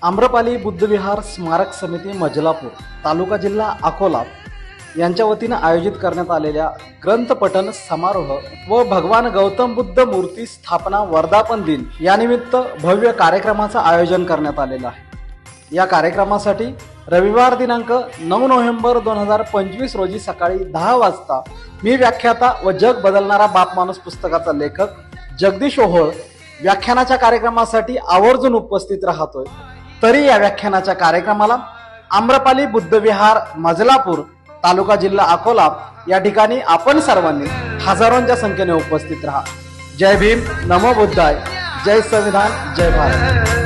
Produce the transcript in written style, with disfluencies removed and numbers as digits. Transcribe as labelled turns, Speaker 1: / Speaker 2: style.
Speaker 1: आम्रपाली बुद्धविहार स्मारक समिती मजलापूर तालुका जिल्हा अकोला यांच्या वतीनं आयोजित करण्यात आलेल्या ग्रंथपठण समारोह व भगवान गौतम बुद्ध मूर्ती स्थापना वर्धापन दिन यानिमित्त भव्य कार्यक्रमाचं आयोजन करण्यात आलेलं आहे। या कार्यक्रमासाठी रविवार दिनांक 9 नोव्हेंबर 2025 रोजी सकाळी 10 वाजता मी व्याख्याता व जग बदलणारा बाप माणूस पुस्तकाचा लेखक जगदीश ओहोळ व्याख्यानाच्या कार्यक्रमासाठी आवर्जून उपस्थित राहतोय। तरी या व्याख्यानाच्या कार्यक्रमाला आम्रपाली बुद्धविहार मजलापूर तालुका जिल्हा अकोला या ठिकाणी आपण सर्वांनी हजारोंच्या संख्येने उपस्थित राहा। जय भीम, नमो बुद्धाय, जय संविधान, जय भारत।